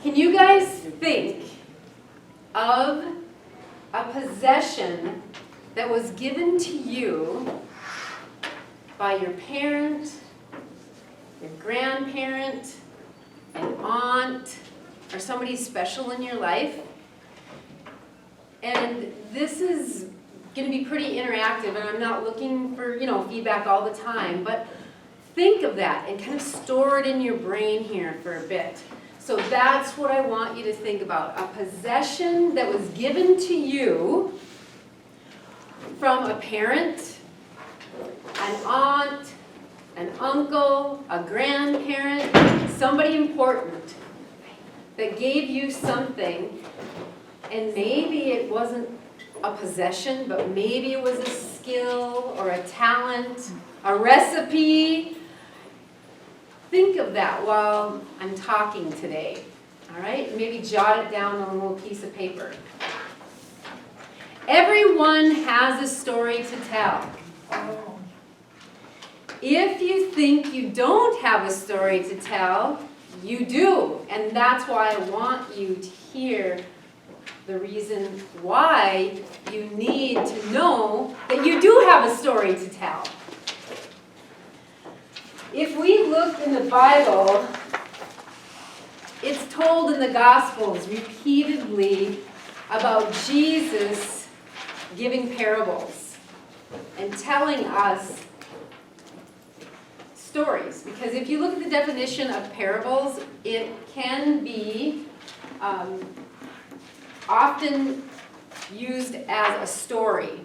Can you guys think of a possession that was given to you by your parent, your grandparent, an aunt, or somebody special in your life? And this is going to be pretty interactive, and I'm not looking for, feedback all the time, but think of that and kind of store it in your brain here for a bit. So that's what I want you to think about. A possession that was given to you from a parent, an aunt, an uncle, a grandparent, somebody important that gave you something, and maybe it wasn't a possession, but maybe it was a skill or a talent, a recipe. Think of that while I'm talking today, all right? Maybe jot it down on a little piece of paper. Everyone has a story to tell. If you think you don't have a story to tell, you do. And that's why I want you to hear the reason why you need to know that you do have a story to tell. If we look in the Bible, it's told in the Gospels repeatedly about Jesus giving parables and telling us stories. Because if you look at the definition of parables, it can be often used as a story.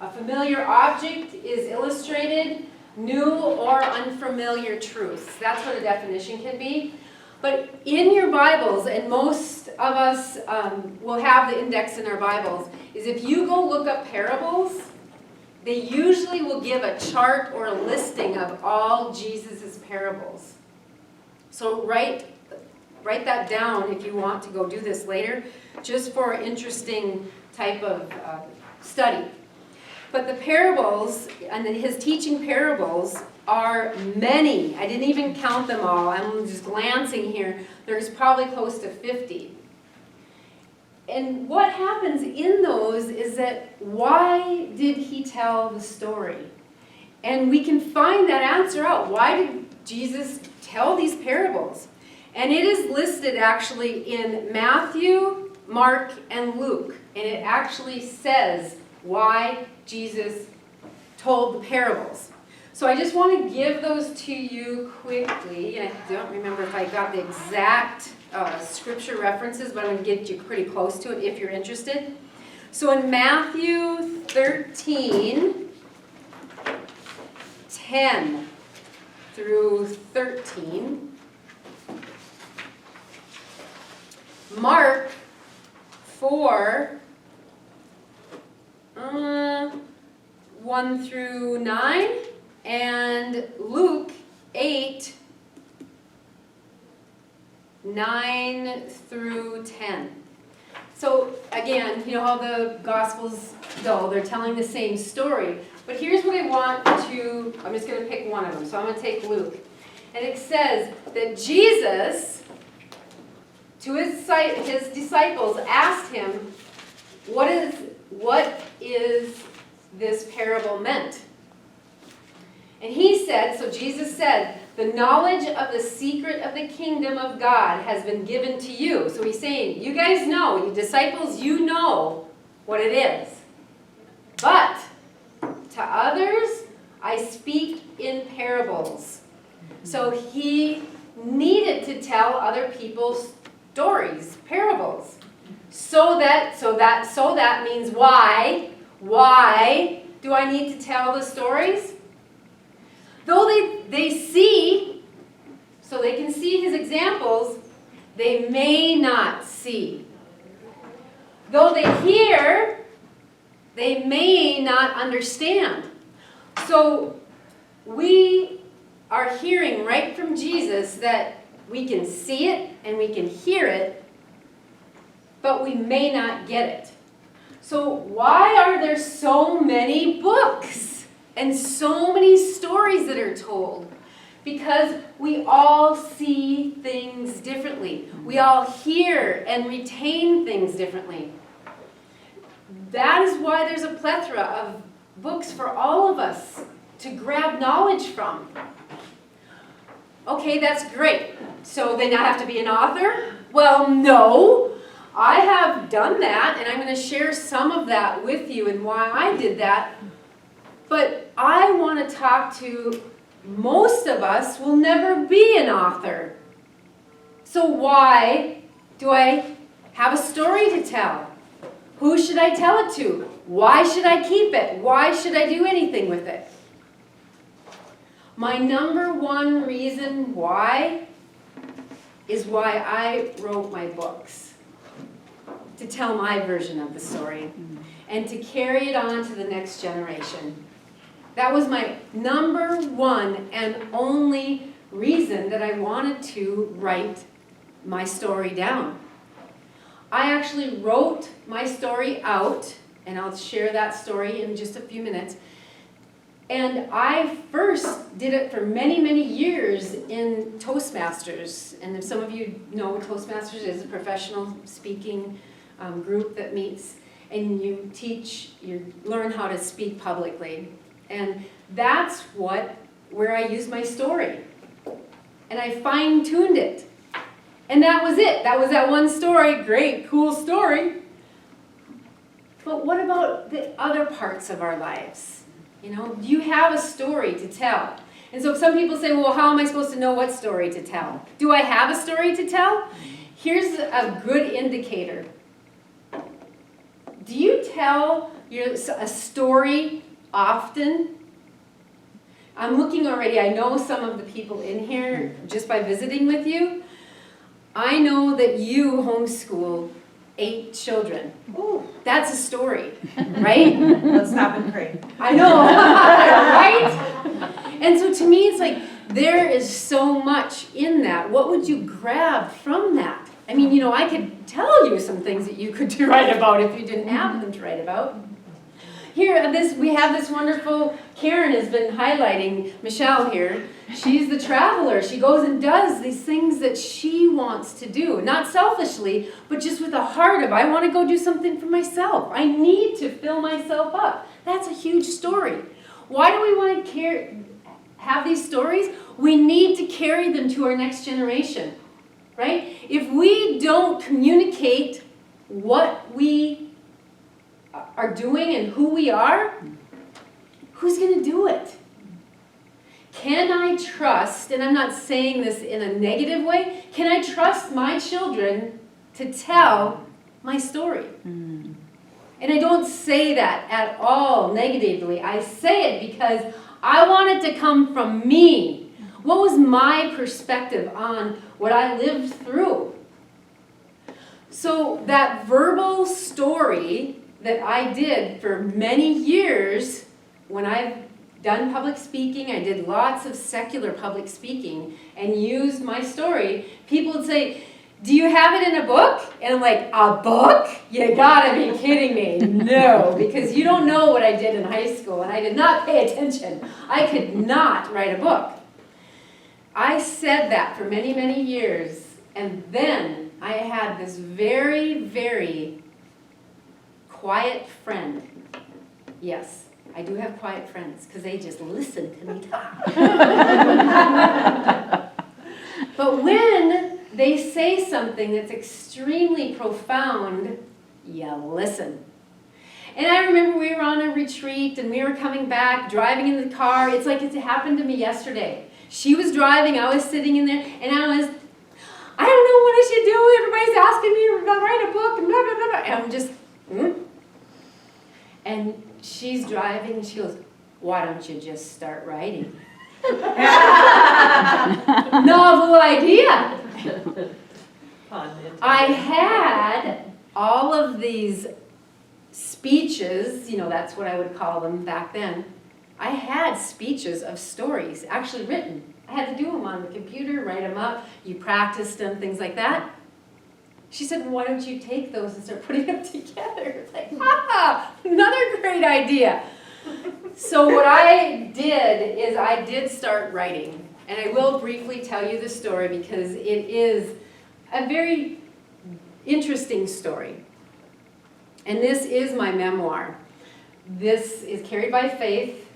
A familiar object is illustrated, new or unfamiliar truths. That's what a definition can be. But in your Bibles, and most of us will have the index in our Bibles, is if you go look up parables, they usually will give a chart or a listing of all Jesus' parables. So write that down if you want to go do this later, just for an interesting type of study. But the parables, and his teaching parables, are many. I didn't even count them all. I'm just glancing here. There's probably close to 50. And what happens in those is that why did he tell the story? And we can find that answer out. Why did Jesus tell these parables? And it is listed actually in Matthew, Mark, and Luke. And it actually says why Jesus told the parables. So I just want to give those to you quickly. I don't remember if I got the exact scripture references, but I'm going to get you pretty close to it if you're interested. So in Matthew 13, 10 through 13, Mark 4, 1 through 9, and Luke 8, 9 through 10. So again, you know how the Gospels go, they're telling the same story. But here's what I want to, I'm just going to pick one of them. So I'm going to take Luke. And it says that Jesus, to his disciples, asked him, what is this parable meant? And he said, so Jesus said, the knowledge of the secret of the kingdom of God has been given to you. So he's saying, you guys know, you disciples, you know what it is. But to others, I speak in parables. So he needed to tell other people stories, parables. So that means why? Why do I need to tell the stories? Though they see, so they can see his examples, they may not see. Though they hear, they may not understand. So we are hearing right from Jesus that we can see it and we can hear it, but we may not get it. So why are there so many books and so many stories that are told? Because we all see things differently. We all hear and retain things differently. That is why there's a plethora of books for all of us to grab knowledge from. Okay, that's great. So then I have to be an author? Well, no. I have done that, and I'm going to share some of that with you and why I did that. But I want to talk to most of us will never be an author. So why do I have a story to tell? Who should I tell it to? Why should I keep it? Why should I do anything with it? My number one reason why is why I wrote my books. To tell my version of the story and to carry it on to the next generation. That was my number one and only reason that I wanted to write my story down. I actually wrote my story out, and I'll share that story in just a few minutes. And I first did it for many, many years in Toastmasters. And if some of you know what Toastmasters is, a professional speaking group that meets and you learn how to speak publicly. And that's where I used my story. And I fine-tuned it. And that was it. That was that one story. Great, cool story. But what about the other parts of our lives? You know, do you have a story to tell? And so some people say, well, how am I supposed to know what story to tell? Do I have a story to tell? Here's a good indicator. Do you tell a story often? I'm looking already. I know some of the people in here just by visiting with you. I know that you homeschool 8 children. Ooh, that's a story, right? Let's stop and pray. I know, right? And so to me, it's like there is so much in that. What would you grab from that? I mean, you know, I could tell you some things that you could write about if you didn't have them to write about. Here, we have this wonderful, Karen has been highlighting, Michelle here. She's the traveler. She goes and does these things that she wants to do. Not selfishly, but just with a heart of, I want to go do something for myself. I need to fill myself up. That's a huge story. Why do we want to have these stories? We need to carry them to our next generation, right? If we don't communicate what we are doing and who we are, who's going to do it? Can I trust, and I'm not saying this in a negative way, can I trust my children to tell my story? And I don't say that at all negatively. I say it because I want it to come from me. What was my perspective on what I lived through? So that verbal story that I did for many years, when I've done public speaking, I did lots of secular public speaking and used my story, people would say, do you have it in a book? And I'm like, a book? You gotta be kidding me. No, because you don't know what I did in high school and I did not pay attention. I could not write a book. I said that for many, many years, and then I had this very, very quiet friend. Yes, I do have quiet friends because they just listen to me talk. But when they say something that's extremely profound, you listen. And I remember we were on a retreat and we were coming back, driving in the car. It's like it happened to me yesterday. She was driving, I was sitting in there, and I don't know what I should do. Everybody's asking me to write a book, and blah, blah, blah, blah. And I'm just, And she's driving, and she goes, why don't you just start writing? Novel idea. I had all of these speeches, you know, that's what I would call them back then. I had speeches of stories actually written. I had to do them on the computer, write them up, you practiced them, things like that. She said, well, why don't you take those and start putting them together? It's like, another great idea. So what I did is I did start writing. And I will briefly tell you the story because it is a very interesting story. And this is my memoir. This is Carried by Faith,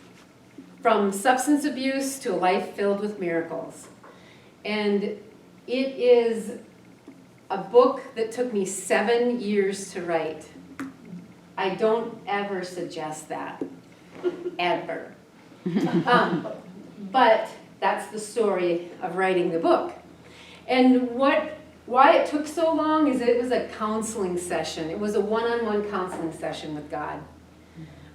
from substance abuse to a life filled with miracles. And it is a book that took me 7 years to write. I don't ever suggest that, ever. But that's the story of writing the book. And why it took so long is it was a counseling session. It was a one-on-one counseling session with God.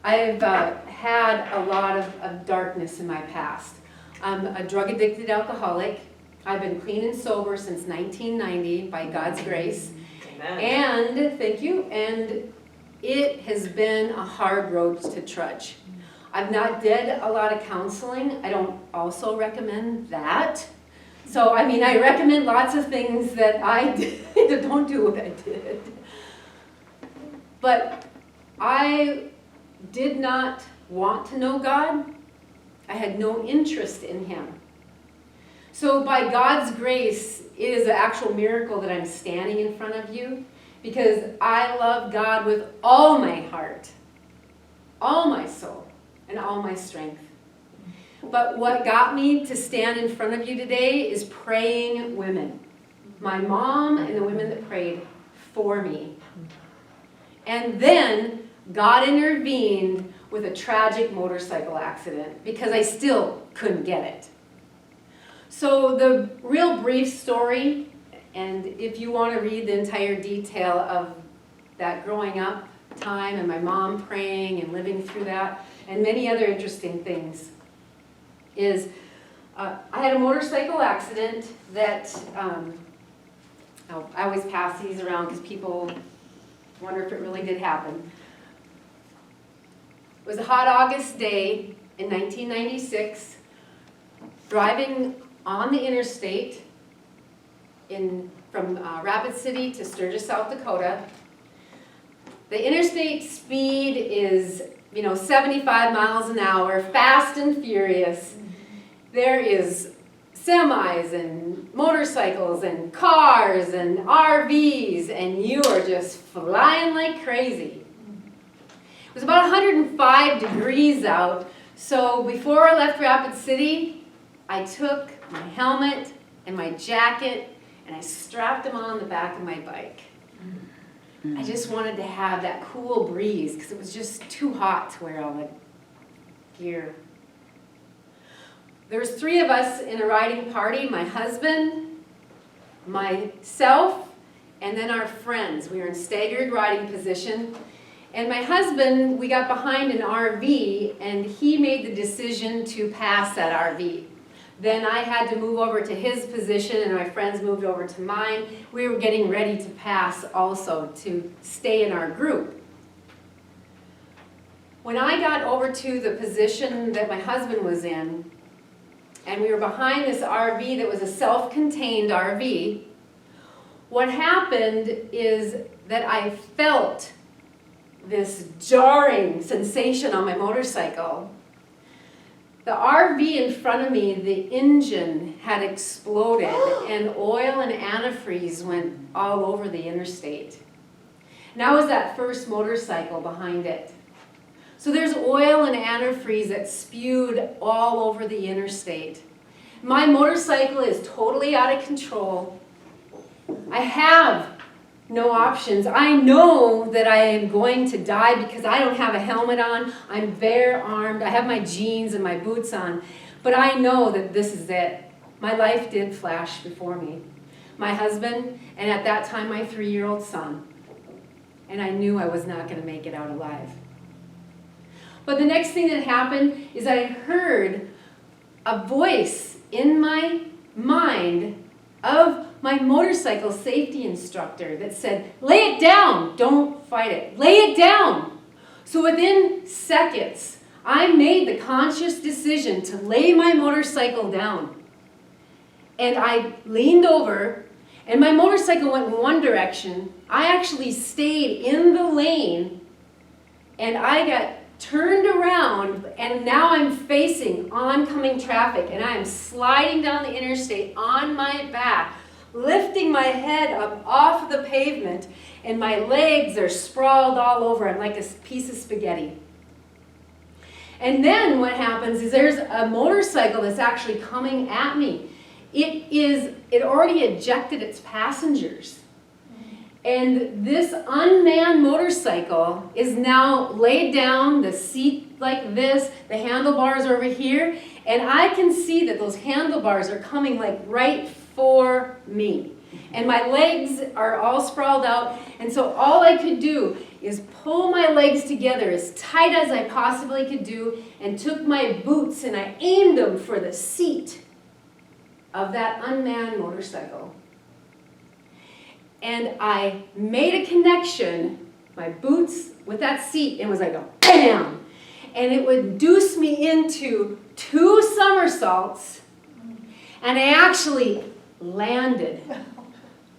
I've had a lot of darkness in my past. I'm a drug-addicted alcoholic. I've been clean and sober since 1990 by God's grace. Amen. And, thank you, and it has been a hard road to trudge. I've not did a lot of counseling. I don't also recommend that. So, I mean, I recommend lots of things that I did. Don't do what I did. But I did not want to know God. I had no interest in Him. So by God's grace, it is an actual miracle that I'm standing in front of you, because I love God with all my heart, all my soul, and all my strength. But what got me to stand in front of you today is praying women. My mom and the women that prayed for me. And then God intervened with a tragic motorcycle accident because I still couldn't get it. So the real brief story, and if you want to read the entire detail of that growing up time and my mom praying and living through that and many other interesting things, is I had a motorcycle accident that, I always pass these around because people wonder if it really did happen. It was a hot August day in 1996, driving on the interstate from Rapid City to Sturgis, South Dakota. The interstate speed is, 75 miles an hour, fast and furious. There is semis and motorcycles and cars and RVs, and you are just flying like crazy. It was about 105 degrees out, so before I left Rapid City, I took my helmet and my jacket and I strapped them on the back of my bike. I just wanted to have that cool breeze because it was just too hot to wear all the gear. There was 3 of us in a riding party, my husband, myself, and then our friends. We were in staggered riding position. And my husband, we got behind an RV, and he made the decision to pass that RV. Then I had to move over to his position, and my friends moved over to mine. We were getting ready to pass also to stay in our group. When I got over to the position that my husband was in, and we were behind this RV that was a self-contained RV, what happened is that I felt this jarring sensation on my motorcycle. The RV in front of me, the engine had exploded and oil and antifreeze went all over the interstate. And I was that first motorcycle behind it. So there's oil and antifreeze that spewed all over the interstate. My motorcycle is totally out of control. I have no options. I know that I am going to die because I don't have a helmet on. I'm bare armed. I have my jeans and my boots on. But I know that this is it. My life did flash before me. My husband, and at that time my 3-year-old son. And I knew I was not going to make it out alive. But the next thing that happened is I heard a voice in my mind of my motorcycle safety instructor that said, "Lay it down, don't fight it, lay it down." So within seconds, I made the conscious decision to lay my motorcycle down. And I leaned over, and my motorcycle went in one direction. I actually stayed in the lane, and I got turned around, and now I'm facing oncoming traffic, and I am sliding down the interstate on my back, lifting my head up off of the pavement, and my legs are sprawled all over. I'm like a piece of spaghetti. And then what happens is there's a motorcycle that's actually coming at me. It already ejected its passengers. And this unmanned motorcycle is now laid down, the seat like this, the handlebars are over here, and I can see that those handlebars are coming like right for me. And my legs are all sprawled out, and so all I could do is pull my legs together as tight as I possibly could do, and took my boots and I aimed them for the seat of that unmanned motorcycle. And I made a connection, my boots with that seat, and it was like a bam! And it would deuce me into 2 somersaults, and I actually landed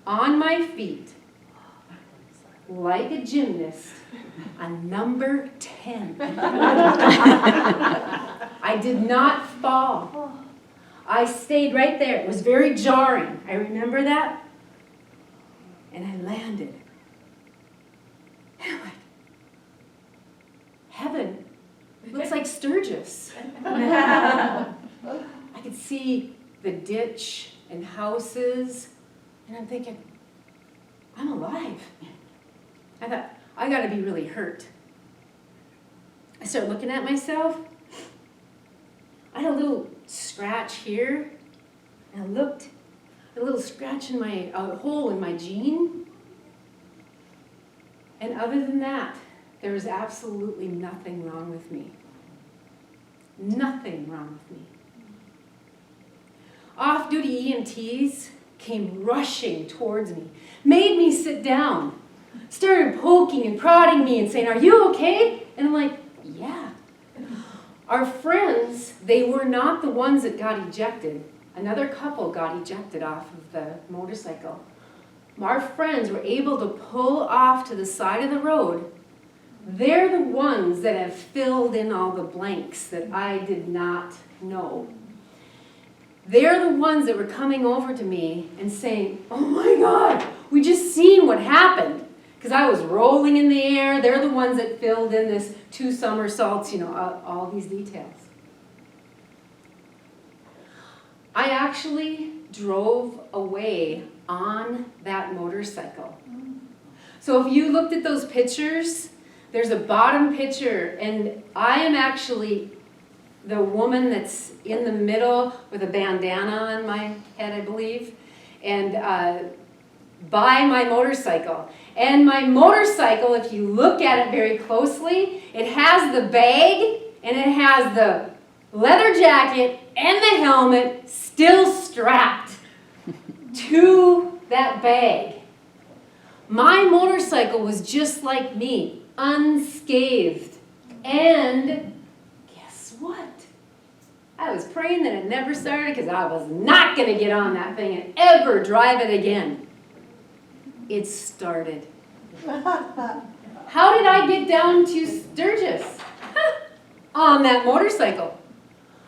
on my feet like a gymnast, a number 10. I did not fall. I stayed right there. It was very jarring. I remember that. And I landed. And I'm like, heaven looks like Sturgis. I could see the ditch and houses, and I'm thinking, I'm alive. I thought, I gotta be really hurt. I started looking at myself. I had a little scratch here, and I looked, a little scratch in my, hole in my jean. And other than that, there was absolutely nothing wrong with me. Nothing wrong with me. Off-duty EMTs came rushing towards me, made me sit down, started poking and prodding me and saying, "Are you okay?" And I'm like, "Yeah." Our friends, they were not the ones that got ejected. Another couple got ejected off of the motorcycle. Our friends were able to pull off to the side of the road. They're the ones that have filled in all the blanks that I did not know. They're the ones that were coming over to me and saying, "Oh my God, we just seen what happened." Because I was rolling in the air. They're the ones that filled in this 2 somersaults, all these details. I actually drove away on that motorcycle. So if you looked at those pictures, there's a bottom picture, and I am actually the woman that's in the middle with a bandana on my head, I believe, and by my motorcycle. And my motorcycle, if you look at it very closely, it has the bag, and it has the leather jacket and the helmet still strapped to that bag. My motorcycle was just like me, unscathed. And guess what? I was praying that it never started, because I was not going to get on that thing and ever drive it again. It started. How did I get down to Sturgis? On that motorcycle.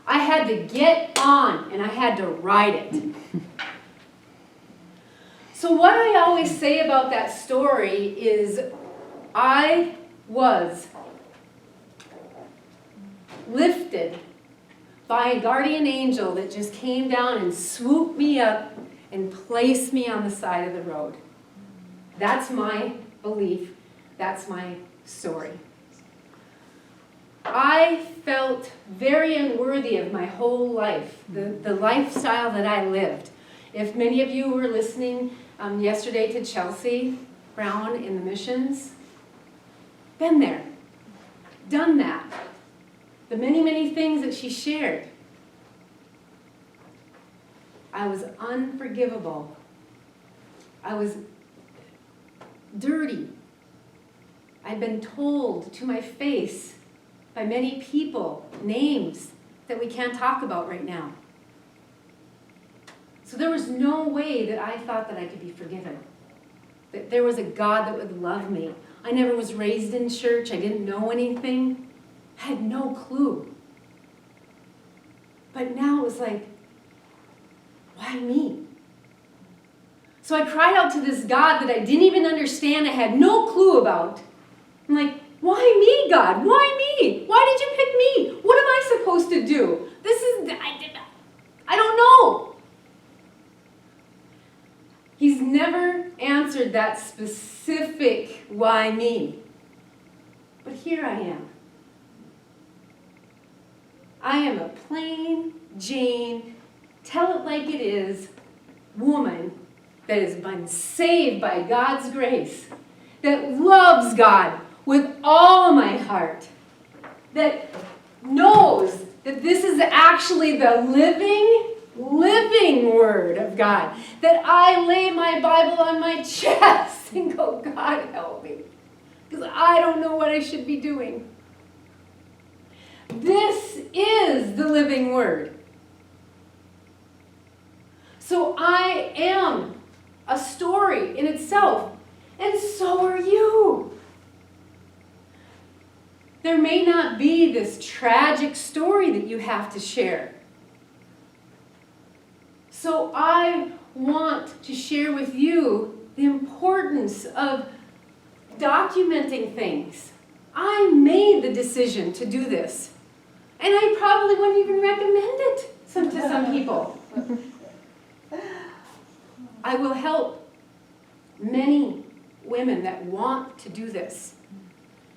I had to get on, and I had to ride it. So what I always say about that story is I was lifted by a guardian angel that just came down and swooped me up and placed me on the side of the road. That's my belief. That's my story. I felt very unworthy of my whole life, the lifestyle that I lived. If many of you were listening yesterday to Chelsea Brown in the missions, been there, done that. The many, many things that she shared. I was unforgivable. I was dirty. I'd been told to my face by many people names that we can't talk about right now. So there was no way that I thought that I could be forgiven. That there was a God that would love me. I never was raised in church. I didn't know anything. I had no clue. But now it was like, why me? So I cried out to this God that I didn't even understand, I had no clue about. I'm like, why me, God? Why me? Why did you pick me? What am I supposed to do? I don't know. He's never answered that specific why me. But here I am. I am a plain Jane, tell it like it is, woman that has been saved by God's grace, that loves God with all my heart, that knows that this is actually the living Word of God, that I lay my Bible on my chest and go, God help me, because I don't know what I should be doing. This is the living Word. So I am a story in itself, and so are you. There may not be this tragic story that you have to share. So I want to share with you the importance of documenting things. I made the decision to do this. And I probably wouldn't even recommend it to some people. I will help many women that want to do this.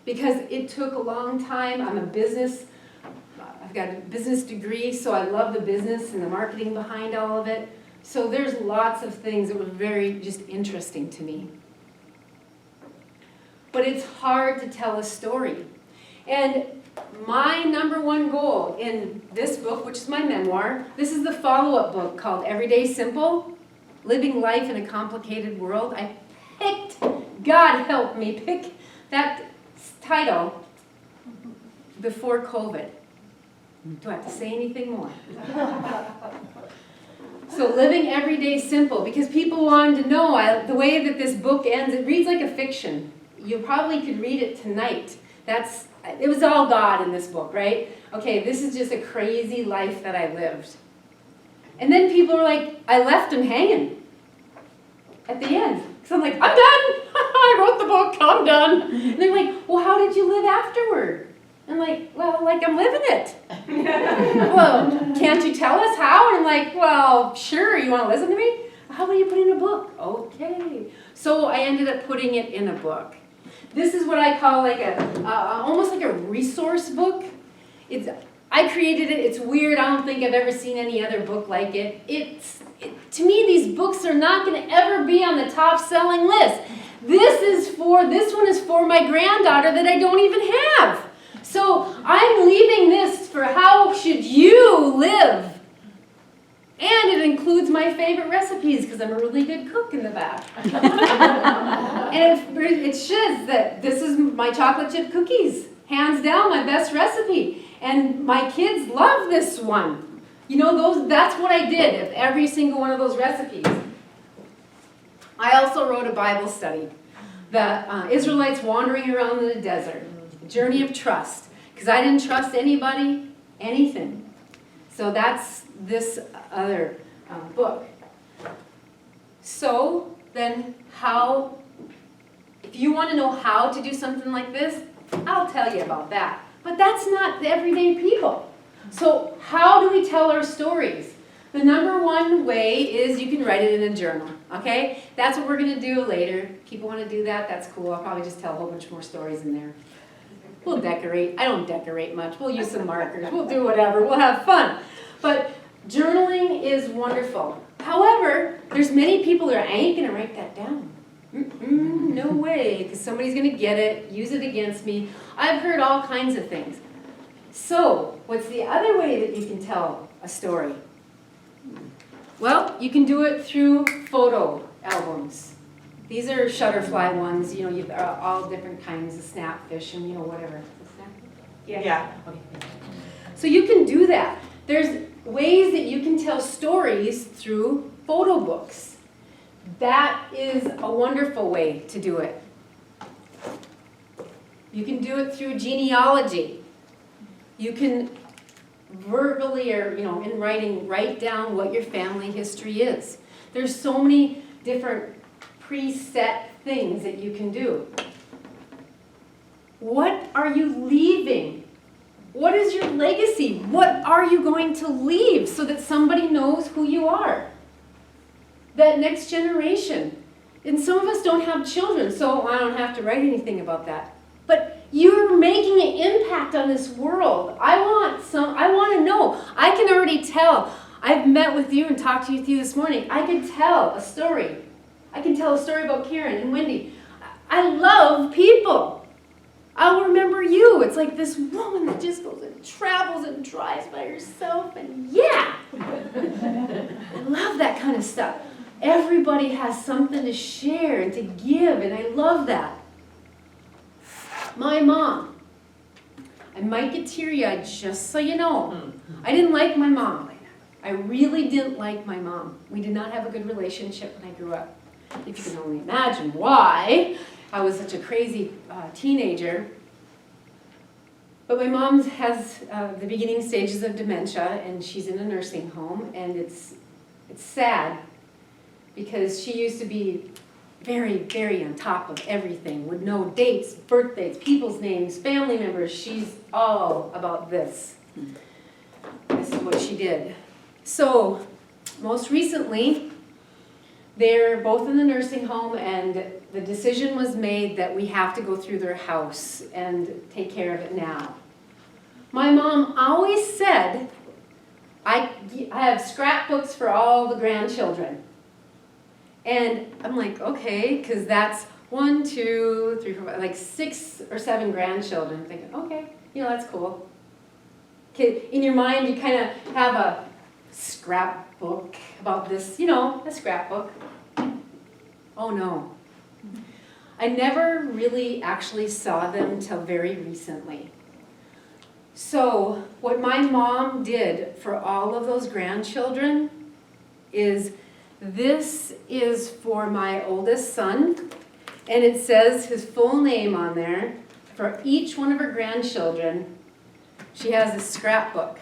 Because it took a long time. I've got a business degree, so I love the business and the marketing behind all of it. So there's lots of things that were very just interesting to me. But it's hard to tell a story. And my number one goal in this book, which is my memoir, this is the follow-up book called Everyday Simple, Living Life in a Complicated World. I picked, God help me, pick that title before COVID. Do I have to say anything more? So living everyday simple, because people wanted to know, the way that this book ends, it reads like a fiction. You probably could read it tonight. It was all God in this book, right? Okay, this is just a crazy life that I lived. And then people were like, I left them hanging at the end. So I'm like, I'm done. I wrote the book, I'm done. And they're like, well, how did you live afterward? I'm like, well, like I'm living it. Well, can't you tell us how? And I'm like, well, sure, you want to listen to me? How about you put it in a book? Okay. So I ended up putting it in a book. This is what I call like almost like a resource book. I created it. It's weird. I don't think I've ever seen any other book like it. To me, these books are not going to ever be on the top selling list. This one is for my granddaughter that I don't even have. So I'm leaving this for how should you live. And it includes my favorite recipes because I'm a really good cook in the back. And it says that this is my chocolate chip cookies. Hands down, my best recipe. And my kids love this one. You know, that's what I did of every single one of those recipes. I also wrote a Bible study. The Israelites wandering around in the desert. Journey of trust. Because I didn't trust anybody, anything. So that's this other book. So then if you want to know how to do something like this, I'll tell you about that. But that's not the everyday people. So how do we tell our stories? The number one way is you can write it in a journal, okay? That's what we're going to do later. People want to do that, that's cool. I'll probably just tell a whole bunch more stories in there. We'll decorate. I don't decorate much. We'll use some markers. We'll do whatever. We'll have fun. But journaling is wonderful. However, there's many people that are, I ain't going to write that down. No way, because somebody's going to get it, use it against me. I've heard all kinds of things. So, what's the other way that you can tell a story? Well, you can do it through photo albums. These are Shutterfly ones, you know, you've all different kinds of snapfish and, you know, whatever. Yeah. Okay. So you can do that. There's ways that you can tell stories through photo books. That is a wonderful way to do it. You can do it through genealogy. You can verbally or, in writing, write down what your family history is. There's so many different preset things that you can do. What are you leaving? What is your legacy? What are you going to leave so that somebody knows who you are? That next generation. And some of us don't have children, so I don't have to write anything about that. But you're making an impact on this world. I want to know. I can already tell. I've met with you and talked to you this morning. I can tell a story. I can tell a story about Karen and Wendy. I love people. I'll remember you. It's like this woman that just goes and travels and drives by herself, and yeah! I love that kind of stuff. Everybody has something to share and to give, and I love that. My mom. I might get teary-eyed, just so you know. I didn't like my mom. I really didn't like my mom. We did not have a good relationship when I grew up. If you can only imagine why. I was such a crazy teenager. But my mom has the beginning stages of dementia, and she's in a nursing home, and it's sad because she used to be very, very on top of everything, would know dates, birthdays, people's names, family members. She's all about this. This is what she did. So, most recently, they're both in the nursing home, and the decision was made that we have to go through their house and take care of it now. My mom always said, I have scrapbooks for all the grandchildren. And I'm like, okay, because that's 1, 2, 3, 4, 5, like 6 or 7 grandchildren. I'm thinking, okay, that's cool. Okay, in your mind, you kind of have a scrapbook about this, a scrapbook. Oh no. I never really actually saw them till very recently. So what my mom did for all of those grandchildren is, this is for my oldest son, and it says his full name on there. For each one of her grandchildren, she has a scrapbook.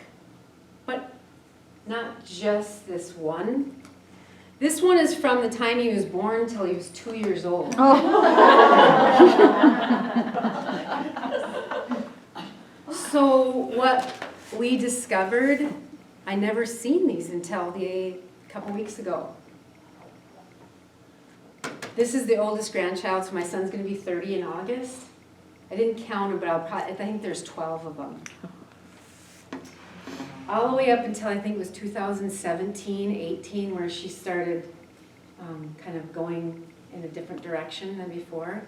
But not just this one. This one is from the time he was born till he was 2 years old. So what we discovered, I never seen these until a couple weeks ago. This is the oldest grandchild, so my son's going to be 30 in August. I didn't count them, but I think there's 12 of them. All the way up until I think it was 2017, 18, where she started kind of going in a different direction than before.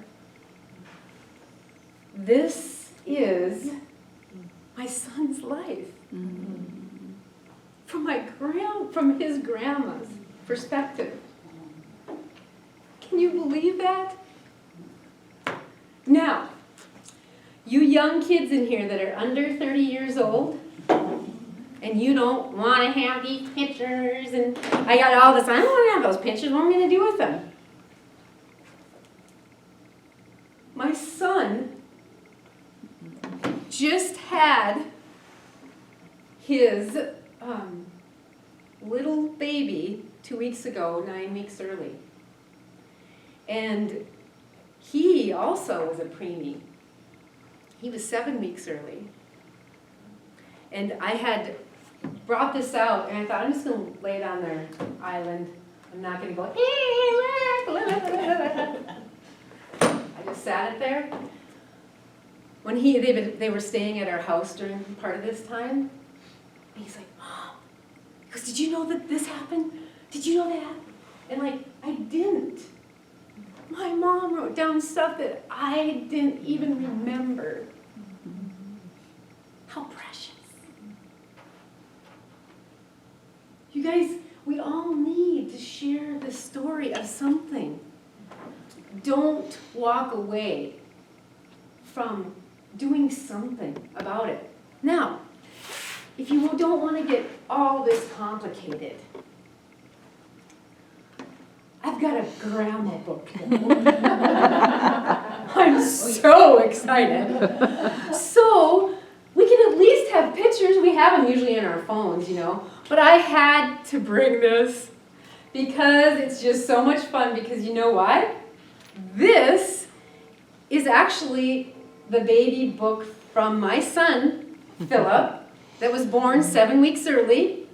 This is my son's life. From his grandma's perspective. Can you believe that? Now, you young kids in here that are under 30 years old, and you don't want to have these pictures, and I got all this, I don't want to have those pictures, what am I going to do with them? My son just had his little baby 2 weeks ago, 9 weeks early. And he also was a preemie. He was 7 weeks early. And I had brought this out, and I thought, I'm just going to lay it on their island. I'm not going to go, hey, look. I just sat it there. When they were staying at our house during part of this time, and he's like, Mom, he goes, did you know that this happened? Did you know that? And like, I didn't. My mom wrote down stuff that I didn't even remember. How precious. You guys, we all need to share the story of something. Don't walk away from doing something about it. Now, if you don't want to get all this complicated, I've got a grandma book. I'm so excited. So we can at least have we have them usually in our phones, you know. But I had to bring this because it's just so much fun, because you know why? This is actually the baby book from my son, Philip, that was born 7 weeks early.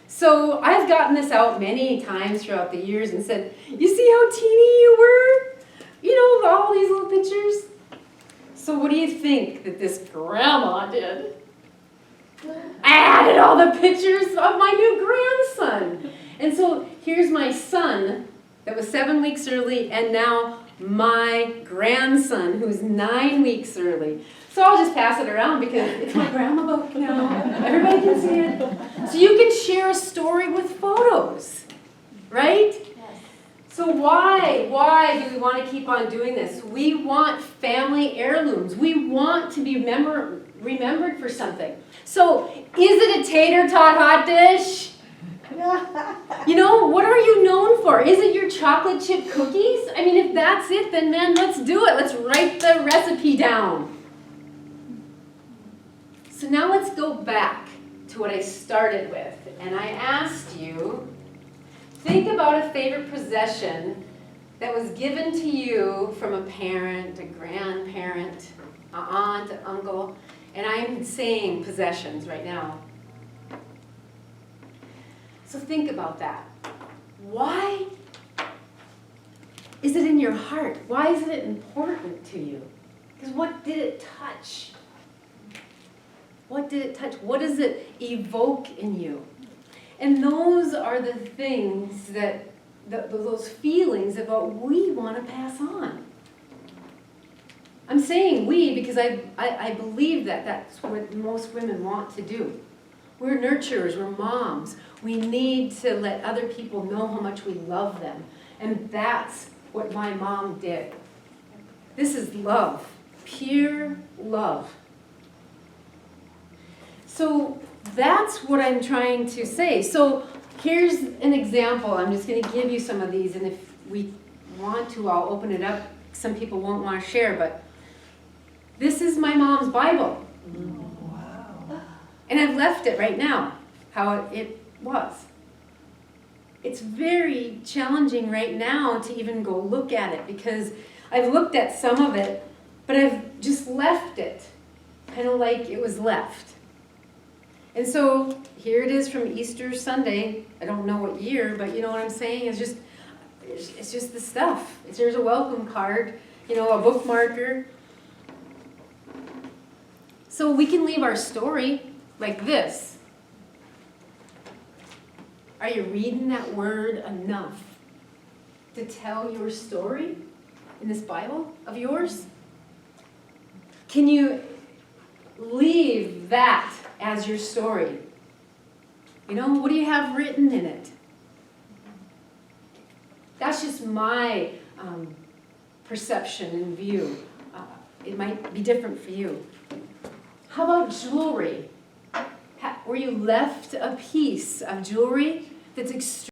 So I've gotten this out many times throughout the years and said, you see how teeny you were? You know, all these little pictures. So what do you think that this grandma did? I added all the pictures of my new grandson. And so here's my son that was 7 weeks early, and now my grandson who's 9 weeks early. So I'll just pass it around because it's my grandma book now. Everybody can see it. So you can share a story with photos, right? Yes. So why do we want to keep on doing this? We want family heirlooms. We want to be remembered for something. So is it a tater tot hot dish? You know, what are you known for? Is it your chocolate chip cookies? I mean, if that's it, then man, let's do it. Let's write the recipe down. So now let's go back to what I started with. And I asked you, think about a favorite possession that was given to you from a parent, a grandparent, an aunt, an uncle. And I'm saying possessions right now. So think about that. Why is it in your heart? Why is it important to you? Because what did it touch? What did it touch? What does it evoke in you? And those are the things that, those feelings of what we want to pass on. I'm saying we because I believe that that's what most women want to do. We're nurturers, we're moms. We need to let other people know how much we love them. And that's what my mom did. This is love, pure love. So that's what I'm trying to say. So here's an example. I'm just going to give you some of these, and if we want to, I'll open it up. Some people won't want to share, but this is my mom's Bible. Wow. And I've left it right now, how it was. It's very challenging right now to even go look at it, because I've looked at some of it, but I've just left it, kind of like it was left. And so here it is from Easter Sunday. I don't know what year, but you know what I'm saying? It's just the stuff. There's a welcome card, you know, a bookmarker. So we can leave our story like this. Are you reading that word enough to tell your story in this Bible of yours? Can you leave that as your story? You know, what do you have written in it? That's just my perception and view. It might be different for you. How about jewelry? Were you left a piece of jewelry that's extremely